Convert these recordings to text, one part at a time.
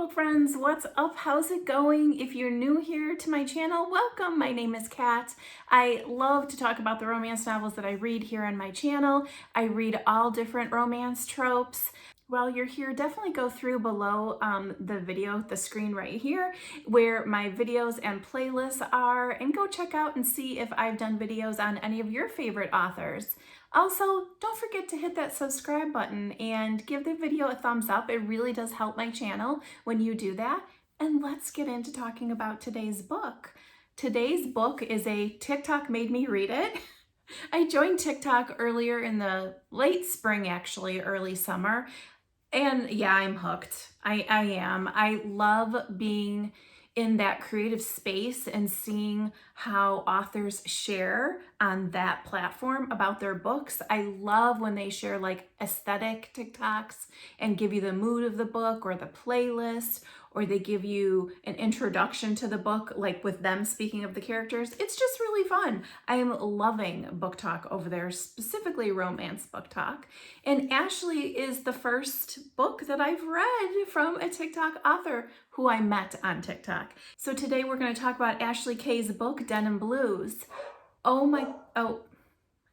book friends, what's up? How's it going? If you're new here to my channel, welcome. My name is Kat. I love to talk about the romance novels that I read here on my channel. I read all different romance tropes. While you're here, definitely go through below the screen right here, where my videos and playlists are, and go check out and see if I've done videos on any of your favorite authors. Also, don't forget to hit that subscribe button and give the video a thumbs up. It really does help my channel when you do that. And let's get into talking about today's book. Today's book is a TikTok made me read it. I joined TikTok earlier in the late spring, actually, early summer. And yeah, I'm hooked. I am. I love being in that creative space and seeing how authors share on that platform about their books. I love when they share like aesthetic TikToks and give you the mood of the book or the playlist, or they give you an introduction to the book, like with them speaking of the characters. It's just really fun. I am loving book talk over there, specifically romance book talk. And Ashley is the first book that I've read from a TikTok author who I met on TikTok. So today we're going to talk about Ashley K's book, Denim Blues. Oh,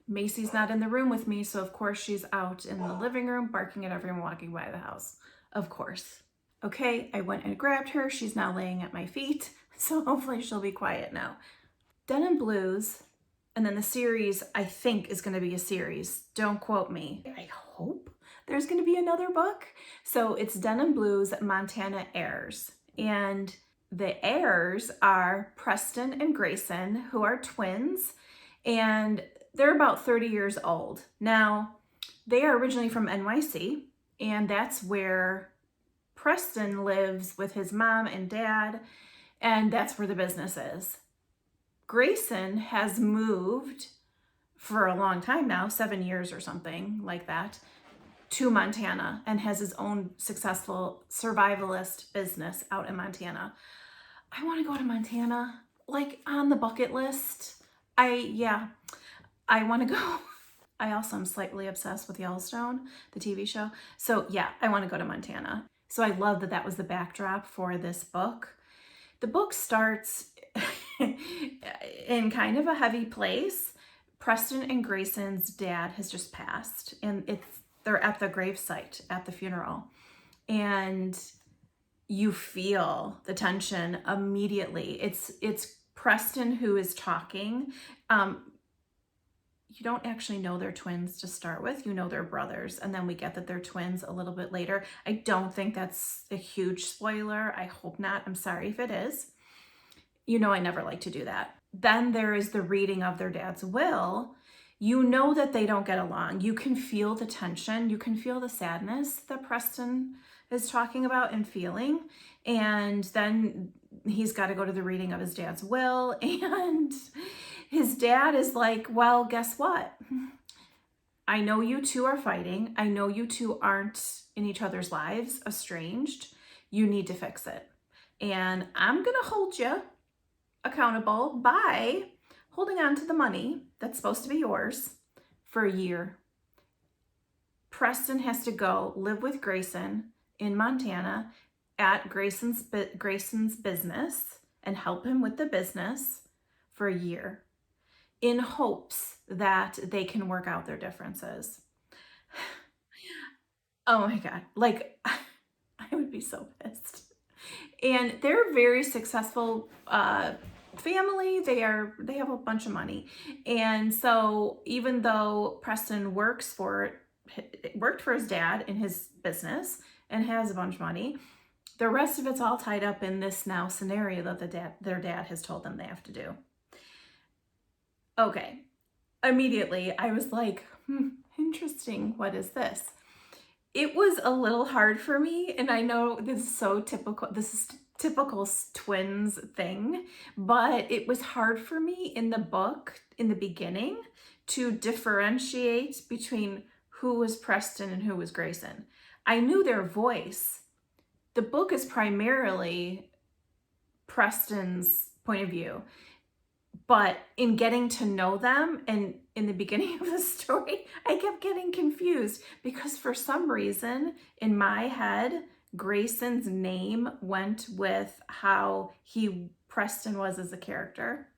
Macy's not in the room with me, so of course she's out in the living room barking at everyone walking by the house. Of course. Okay, I went and grabbed her. She's now laying at my feet, so hopefully she'll be quiet now. Denim Blues, and then the series, I think, is going to be a series. Don't quote me. I hope there's going to be another book. So it's Denim Blues, Montana Heirs. And the heirs are Preston and Grayson, who are twins, and they're about 30 years old. Now, they are originally from NYC, and that's where Preston lives with his mom and dad, and that's where the business is. Grayson has moved for a long time now, 7 years or something like that, to Montana and has his own successful survivalist business out in Montana. I want to go to Montana, like on the bucket list. I want to go. I also am slightly obsessed with Yellowstone, the TV show. So yeah, I want to go to Montana. So I love that that was the backdrop for this book. The book starts in kind of a heavy place. Preston and Grayson's dad has just passed, and they're at the gravesite at the funeral. And you feel the tension immediately. It's Preston who is talking. You don't actually know they're twins to start with. You know they're brothers, and then we get that they're twins a little bit later. I don't think that's a huge spoiler. I hope not. I'm sorry if it is. You know I never like to do that. Then there is the reading of their dad's will. You know that they don't get along. You can feel the tension. You can feel the sadness that Preston is talking about and feeling. And then he's got to go to the reading of his dad's will, and his dad is like, well, guess what? I know you two are fighting. I know you two aren't in each other's lives, estranged. You need to fix it. And I'm going to hold you accountable by holding on to the money that's supposed to be yours for a year. Preston has to go live with Grayson in Montana at Grayson's business and help him with the business for a year, in hopes that they can work out their differences. Oh my God, like I would be so pissed. And they're a very successful family. They have a bunch of money. And so even though Preston worked for his dad in his business and has a bunch of money, the rest of it's all tied up in this now scenario that their dad has told them they have to do. Okay, immediately I was like, interesting, what is this? It was a little hard for me, and I know this is typical twins thing, but it was hard for me in the book, in the beginning, to differentiate between who was Preston and who was Grayson. I knew their voice. The book is primarily Preston's point of view. But in getting to know them and in the beginning of the story, I kept getting confused because for some reason in my head, Grayson's name went with how Preston was as a character.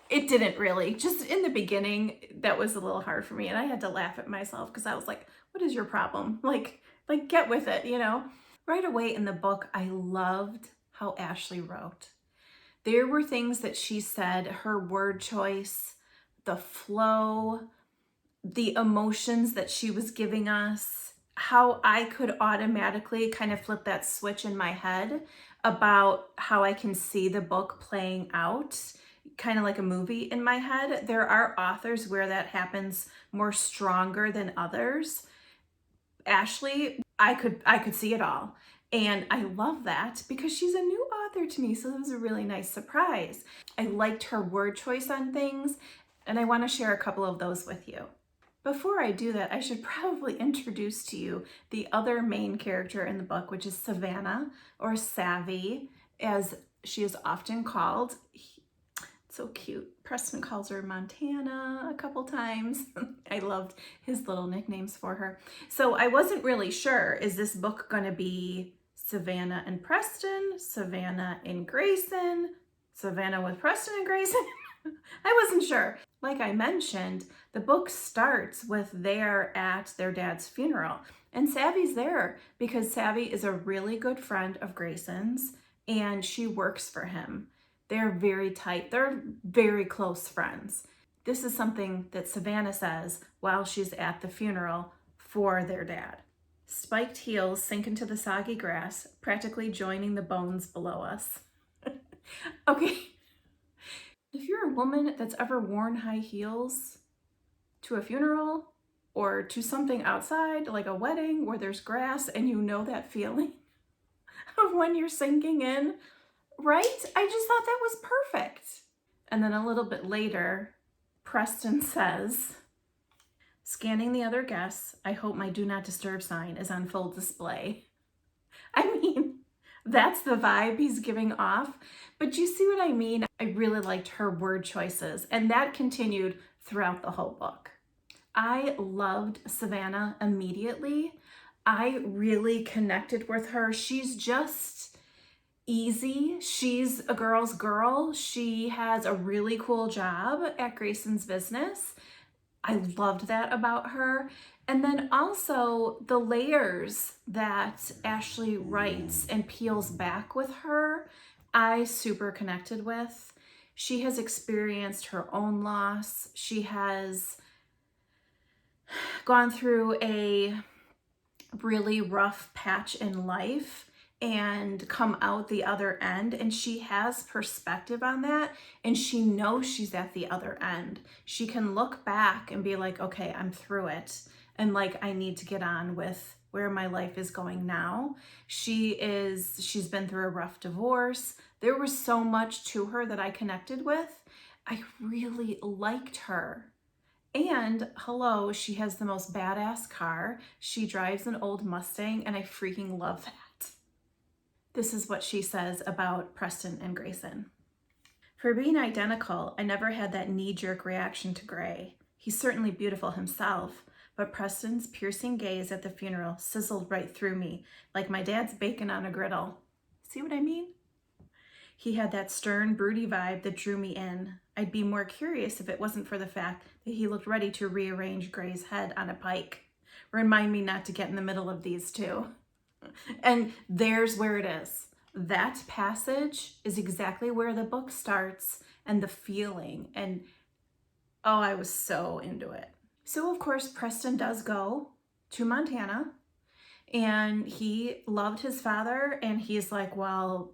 It didn't really. Just in the beginning, that was a little hard for me, and I had to laugh at myself because I was like, what is your problem? Like get with it, you know? Right away in the book, I loved how Ashley wrote. There were things that she said, her word choice, the flow, the emotions that she was giving us, how I could automatically kind of flip that switch in my head about how I can see the book playing out, kind of like a movie in my head. There are authors where that happens more stronger than others. Ashley, I could see it all. And I love that because she's a new author to me, so it was a really nice surprise. I liked her word choice on things, and I want to share a couple of those with you. Before I do that, I should probably introduce to you the other main character in the book, which is Savannah, or Savvy, as she is often called. So cute. Preston calls her Montana a couple times. I loved his little nicknames for her. So I wasn't really sure, is this book going to be Savannah and Preston, Savannah and Grayson, Savannah with Preston and Grayson? I wasn't sure. Like I mentioned, the book starts with they're at their dad's funeral, and Savvy's there because Savvy is a really good friend of Grayson's and she works for him. They're very tight. They're very close friends. This is something that Savannah says while she's at the funeral for their dad. Spiked heels sink into the soggy grass, practically joining the bones below us. Okay. If you're a woman that's ever worn high heels to a funeral or to something outside, like a wedding where there's grass, and you know that feeling of when you're sinking in, right? I just thought that was perfect. And then a little bit later, Preston says, scanning the other guests, I hope my do not disturb sign is on full display. I mean, that's the vibe he's giving off. But you see what I mean? I really liked her word choices, and that continued throughout the whole book. I loved Savannah immediately. I really connected with her. She's just easy. She's a girl's girl. She has a really cool job at Grayson's business. I loved that about her. And then also the layers that Ashley writes and peels back with her, I super connected with. She has experienced her own loss. She has gone through a really rough patch in life and come out the other end, and she has perspective on that, and she knows she's at the other end. She can look back and be like, okay, I'm through it, and like I need to get on with where my life is going now. She's been through a rough divorce. There was so much to her that I connected with. I really liked her. And hello, she has the most badass car. She drives an old Mustang, and I freaking love that. This is what she says about Preston and Grayson. For being identical, I never had that knee-jerk reaction to Gray. He's certainly beautiful himself, but Preston's piercing gaze at the funeral sizzled right through me, like my dad's bacon on a griddle. See what I mean? He had that stern, broody vibe that drew me in. I'd be more curious if it wasn't for the fact that he looked ready to rearrange Gray's head on a pike. Remind me not to get in the middle of these two. And there's where it is. That passage is exactly where the book starts, and the feeling, and oh, I was so into it. So of course, Preston does go to Montana, and he loved his father, and he's like, well,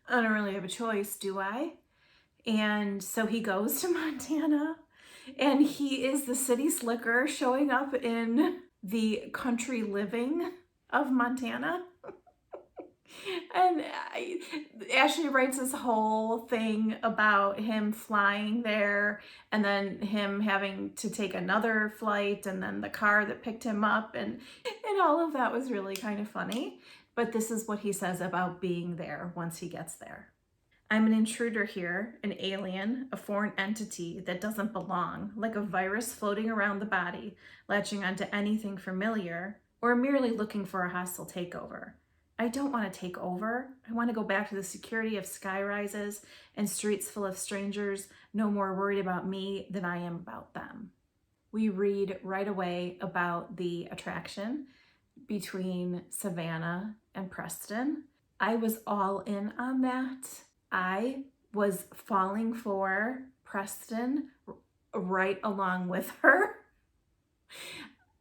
I don't really have a choice, do I? And so he goes to Montana, and he is the city slicker showing up in the country living of Montana. And Ashley writes this whole thing about him flying there, and then him having to take another flight, and then the car that picked him up, and all of that was really kind of funny. But this is what he says about being there once he gets there. I'm an intruder here, an alien, a foreign entity that doesn't belong, like a virus floating around the body, latching onto anything familiar, or merely looking for a hostile takeover. I don't want to take over. I want to go back to the security of sky rises and streets full of strangers, no more worried about me than I am about them. We read right away about the attraction between Savannah and Preston. I was all in on that. I was falling for Preston right along with her.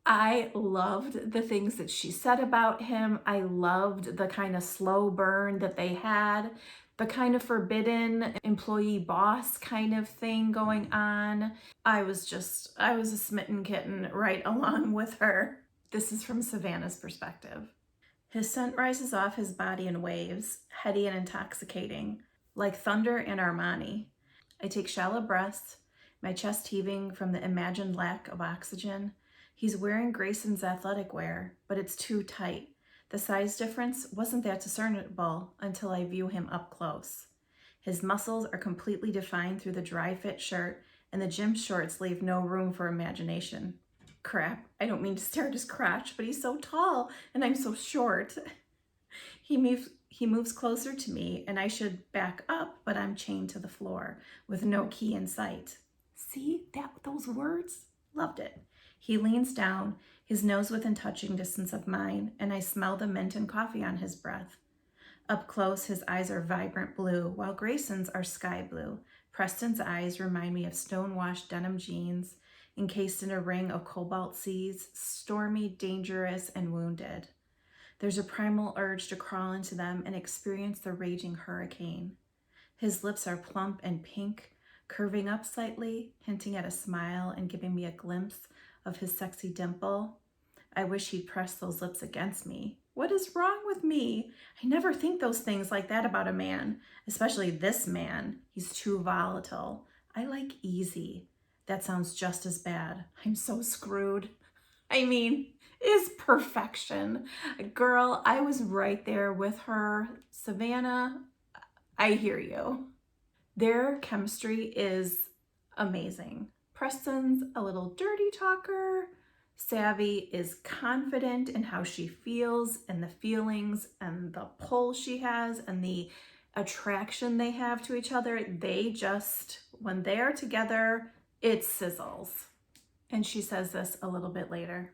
I loved the things that she said about him. I loved the kind of slow burn that they had, the kind of forbidden employee boss kind of thing going on. I was a smitten kitten right along with her. This is from Savannah's perspective. His scent rises off his body in waves, heady and intoxicating, like thunder and Armani. I take shallow breaths, my chest heaving from the imagined lack of oxygen. He's wearing Grayson's athletic wear, but it's too tight. The size difference wasn't that discernible until I view him up close. His muscles are completely defined through the dry-fit shirt, and the gym shorts leave no room for imagination. Crap, I don't mean to stare at his crotch, but he's so tall and I'm so short. He moves closer to me and I should back up, but I'm chained to the floor with no key in sight. See those words? Loved it. He leans down, his nose within touching distance of mine, and I smell the mint and coffee on his breath. Up close, his eyes are vibrant blue, while Grayson's are sky blue. Preston's eyes remind me of stone-washed denim jeans, encased in a ring of cobalt seas, stormy, dangerous, and wounded. There's a primal urge to crawl into them and experience the raging hurricane. His lips are plump and pink, curving up slightly, hinting at a smile and giving me a glimpse of his sexy dimple. I wish he'd press those lips against me. What is wrong with me? I never think those things like that about a man, especially this man. He's too volatile. I like easy. That sounds just as bad. I'm so screwed. I mean, is perfection. Girl, I was right there with her. Savannah, I hear you. Their chemistry is amazing. Preston's a little dirty talker. Savvy is confident in how she feels and the feelings and the pull she has and the attraction they have to each other. They just, when they are together, it sizzles. And she says this a little bit later.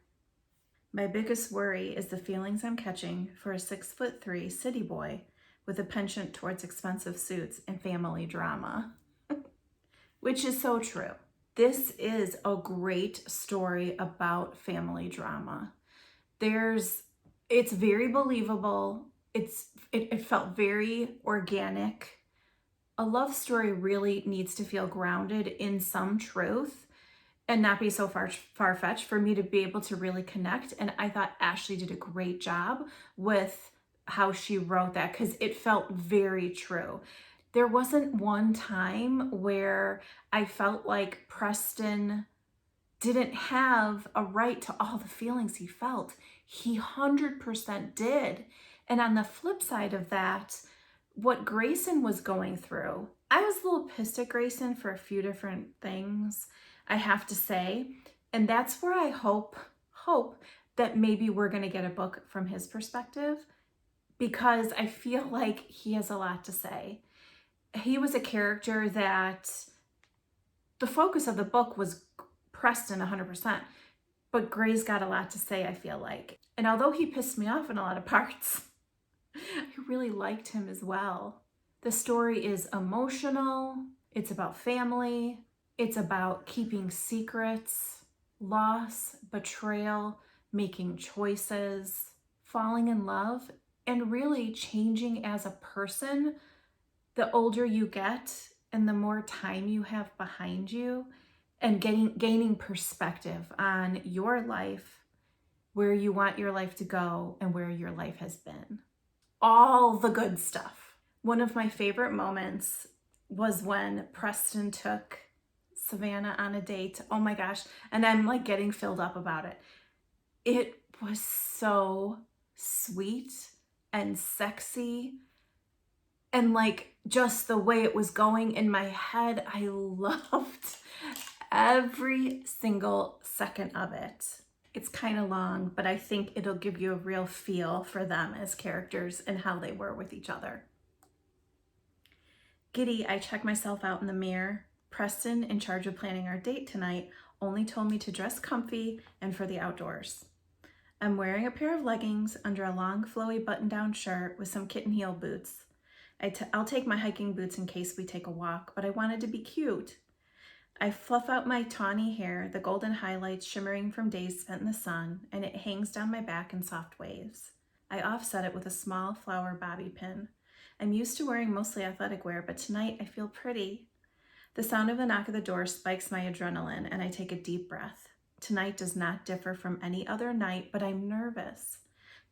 My biggest worry is the feelings I'm catching for a 6'3" city boy with a penchant towards expensive suits and family drama. Which is so true. This is a great story about family drama. It's very believable. It felt very organic. A love story really needs to feel grounded in some truth and not be so far-fetched for me to be able to really connect. And I thought Ashley did a great job with how she wrote that because it felt very true. There wasn't one time where I felt like Preston didn't have a right to all the feelings he felt. He 100% did. And on the flip side of that, what Grayson was going through, I was a little pissed at Grayson for a few different things, I have to say. And that's where I hope that maybe we're going to get a book from his perspective, because I feel like he has a lot to say. He was a character that the focus of the book was Preston 100%, but Gray's got a lot to say, I feel like. And although he pissed me off in a lot of parts, I really liked him as well. The story is emotional. It's about family. It's about keeping secrets, loss, betrayal, making choices, falling in love, and really changing as a person. The older you get and the more time you have behind you, and gaining perspective on your life, where you want your life to go and where your life has been. All the good stuff. One of my favorite moments was when Preston took Savannah on a date. Oh my gosh. And I'm like getting filled up about it. It was so sweet and sexy. And like just the way it was going in my head, I loved every single second of it. It's kind of long, but I think it'll give you a real feel for them as characters and how they were with each other. Giddy, I check myself out in the mirror. Preston, in charge of planning our date tonight, only told me to dress comfy and for the outdoors. I'm wearing a pair of leggings under a long, flowy button-down shirt with some kitten heel boots. I'll take my hiking boots in case we take a walk, but I wanted to be cute. I fluff out my tawny hair, the golden highlights shimmering from days spent in the sun, and it hangs down my back in soft waves. I offset it with a small flower bobby pin. I'm used to wearing mostly athletic wear, but tonight I feel pretty. The sound of the knock at the door spikes my adrenaline, and I take a deep breath. Tonight does not differ from any other night, but I'm nervous.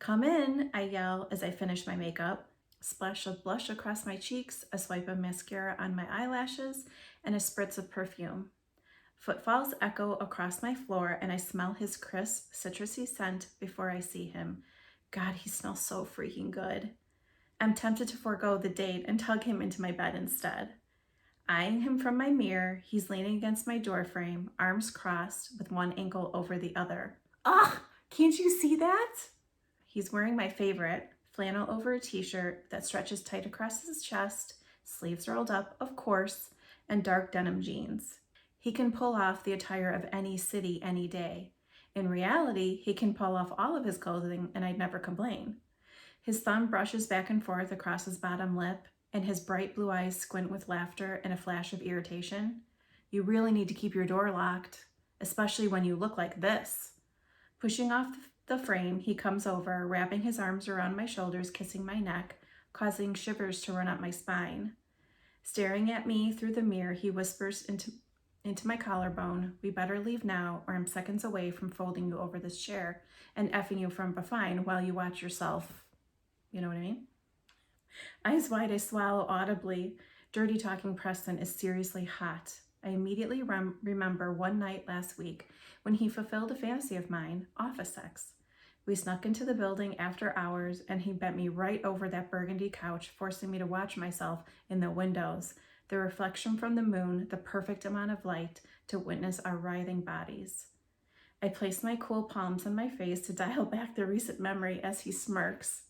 Come in, I yell as I finish my makeup. Splash of blush across my cheeks, a swipe of mascara on my eyelashes, and a spritz of perfume. Footfalls echo across my floor, and I smell his crisp, citrusy scent before I see him. God, he smells so freaking good. I'm tempted to forego the date and tug him into my bed instead. Eyeing him from my mirror, he's leaning against my doorframe, arms crossed, with one ankle over the other. Ugh, can't you see that? He's wearing my favorite, flannel over a t-shirt that stretches tight across his chest, sleeves rolled up, of course, and dark denim jeans. He can pull off the attire of any city, any day. In reality, he can pull off all of his clothing and I'd never complain. His thumb brushes back and forth across his bottom lip, and his bright blue eyes squint with laughter and a flash of irritation. You really need to keep your door locked, especially when you look like this. Pushing off the frame, he comes over, wrapping his arms around my shoulders, kissing my neck, causing shivers to run up my spine. Staring at me through the mirror, he whispers into my collarbone, "We better leave now, or I'm seconds away from folding you over this chair and effing you from behind while you watch yourself." You know what I mean? Eyes wide, I swallow audibly. Dirty talking Preston is seriously hot. I immediately remember one night last week when he fulfilled a fantasy of mine, office sex. We snuck into the building after hours, and he bent me right over that burgundy couch, forcing me to watch myself in the windows, the reflection from the moon, the perfect amount of light to witness our writhing bodies. I place my cool palms on my face to dial back the recent memory as he smirks.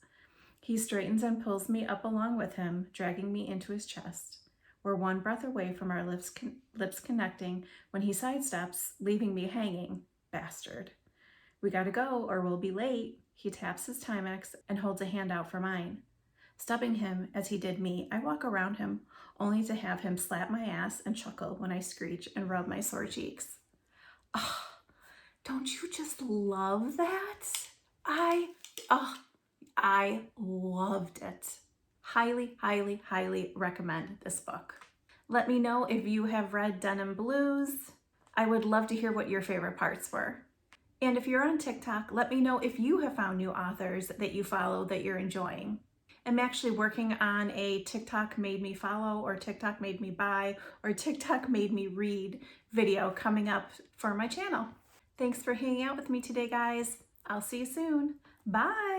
He straightens and pulls me up along with him, dragging me into his chest. We're one breath away from our lips connecting when he sidesteps, leaving me hanging. Bastard. We gotta go or we'll be late. He taps his Timex and holds a hand out for mine. Stubbing him as he did me, I walk around him, only to have him slap my ass and chuckle when I screech and rub my sore cheeks. Oh, don't you just love that? I loved it. Highly, highly, highly recommend this book. Let me know if you have read Denim Blues. I would love to hear what your favorite parts were. And if you're on TikTok, let me know if you have found new authors that you follow that you're enjoying. I'm actually working on a TikTok made me follow or TikTok made me buy or TikTok made me read video coming up for my channel. Thanks for hanging out with me today, guys. I'll see you soon. Bye.